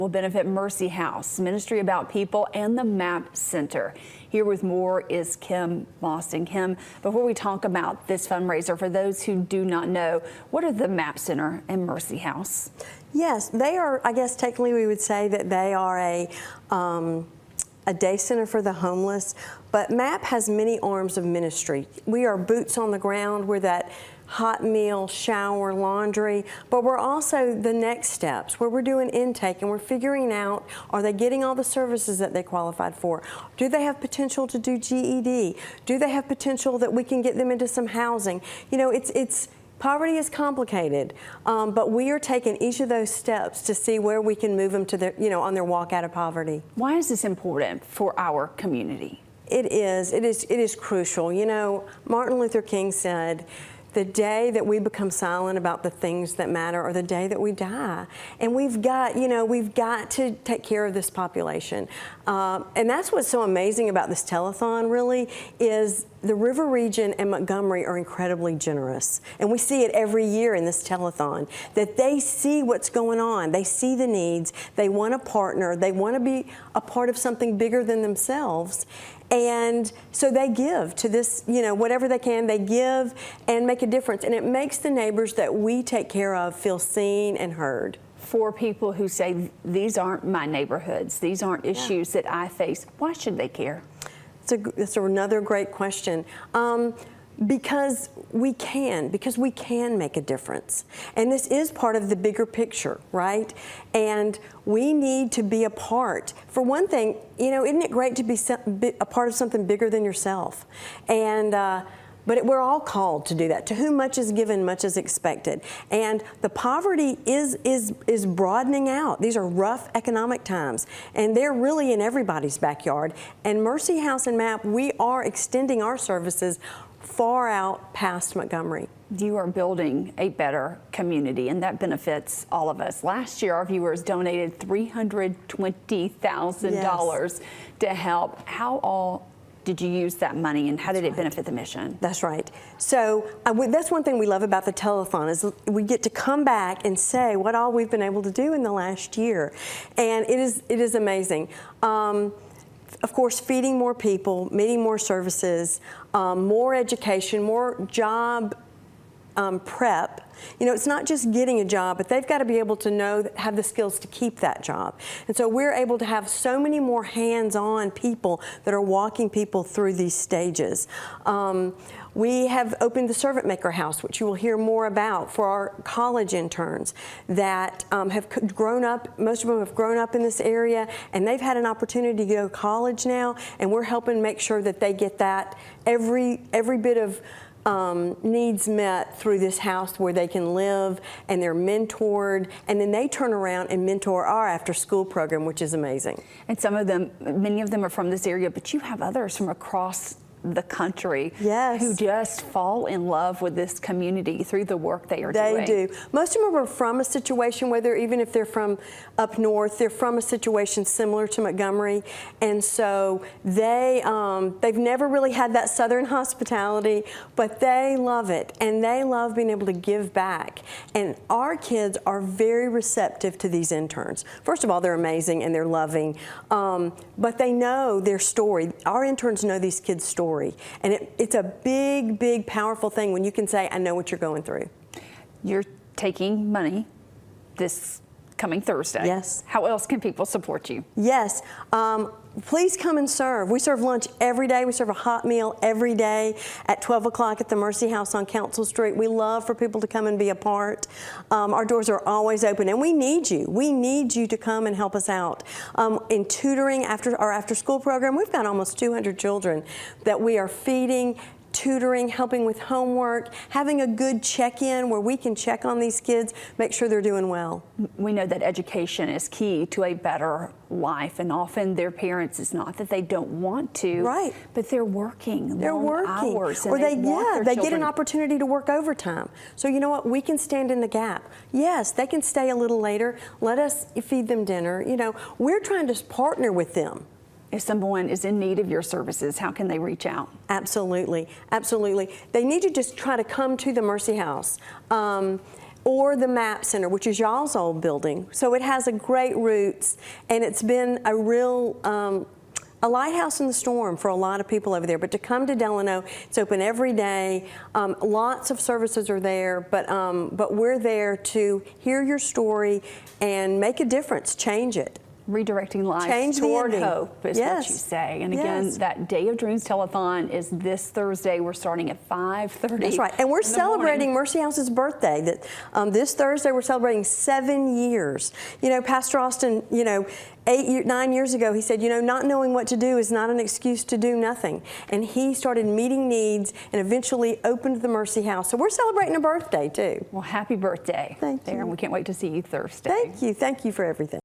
Will benefit Mercy House, Ministry About People, and the MAP Center. Here with more is Kim Boston. Kim, before we talk about this fundraiser, for those who do not know, what are the MAP Center and Mercy House? Yes, they are, I guess technically we would say that they are a day center for the homeless, but MAP has many arms of ministry. We are boots on the ground. We're that hot meal, shower, laundry, but we're also the next steps where we're doing intake and we're figuring out, are they getting all the services that they qualified for? Do they have potential to do GED? Do they have potential that we can get them into some housing? You know, poverty is complicated, but we are taking each of those steps to see where we can move them to their, on their walk out of poverty. Why is this important for our community? It is crucial. You know, Martin Luther King said, the day that we become silent about the things that matter or the day that we die. And we've got to take care of this population. And that's what's so amazing about this telethon really is the River Region and Montgomery are incredibly generous. And we see it every year in this telethon, that they see what's going on. They see the needs. They want to partner. They want to be a part of something bigger than themselves. And so they give to this, whatever they can, they give and make a difference. And it makes the neighbors that we take care of feel seen and heard. For people who say, these aren't my neighborhoods, these aren't issues that I face, why should they care? That's another great question. Because we can make a difference. And this is part of the bigger picture, right? And we need to be a part. For one thing, isn't it great to be a part of something bigger than yourself? And but we're all called to do that. To whom much is given, much is expected. And the poverty is broadening out. These are rough economic times, and they're really in everybody's backyard. And Mercy House and MAP, we are extending our services far out past Montgomery. You are building a better community, and that benefits all of us. Last year, our viewers donated $320,000 to help. How all did you use that money, and how did it benefit the mission? That's right. So that's one thing we love about the telethon is we get to come back and say what all we've been able to do in the last year, and it is amazing. Of course, feeding more people, meeting more services, more education, more job prep. It's not just getting a job, but they've got to be able to have the skills to keep that job. And so we're able to have so many more hands-on people that are walking people through these stages. We have opened the Servant Maker House, which you will hear more about for our college interns that have grown up. Most of them have grown up in this area, and they've had an opportunity to go to college now, and we're helping make sure that they get that every bit of needs met through this house where they can live and they're mentored, and then they turn around and mentor our after-school program, which is amazing. And many of them are from this area, but you have others from across the country who just fall in love with this community through the work they are doing. They do. Most of them are from a situation, even if they're from up north, they're from a situation similar to Montgomery, and so they've never really had that southern hospitality, but they love it, and they love being able to give back. And our kids are very receptive to these interns. First of all, they're amazing and they're loving, but they know their story. Our interns know these kids' story. And it's a big, big, powerful thing when you can say, I know what you're going through. You're taking money this coming Thursday. Yes. How else can people support you? Yes. Please come and serve. We serve lunch every day. We serve a hot meal every day at 12 o'clock at the Mercy House on Council Street. We love for people to come and be a part. Our doors are always open, and we need you. We need you to come and help us out. In tutoring, after our after-school program, we've got almost 200 children that we are feeding, tutoring, helping with homework, having a good check-in where we can check on these kids, make sure they're doing well. We know that education is key to a better life, and often their parents, it's not that they don't want to, right, but they're working. They're working. Hours, or they get an opportunity to work overtime. So you know what? We can stand in the gap. Yes, they can stay a little later. Let us feed them dinner. We're trying to partner with them. If someone is in need of your services, how can they reach out? Absolutely, absolutely. They need to just try to come to the Mercy House. or the MAP Center, which is y'all's old building. So it has a great roots, and it's been a real a lighthouse in the storm for a lot of people over there. But to come to Delano, it's open every day. Lots of services are there, but we're there to hear your story and make a difference, change it. Redirecting lives Change toward the ending. hope is Yes. what you say. And again, Yes. that Day of Dreams Telethon is this Thursday. We're starting at 5:30. That's right. And we're celebrating Mercy House's birthday. That this Thursday we're celebrating 7 years. You know, Pastor Austin, 9 years ago, he said, not knowing what to do is not an excuse to do nothing. And he started meeting needs and eventually opened the Mercy House. So we're celebrating a birthday too. Well, happy birthday. Thank you. And we can't wait to see you Thursday. Thank you. Thank you for everything.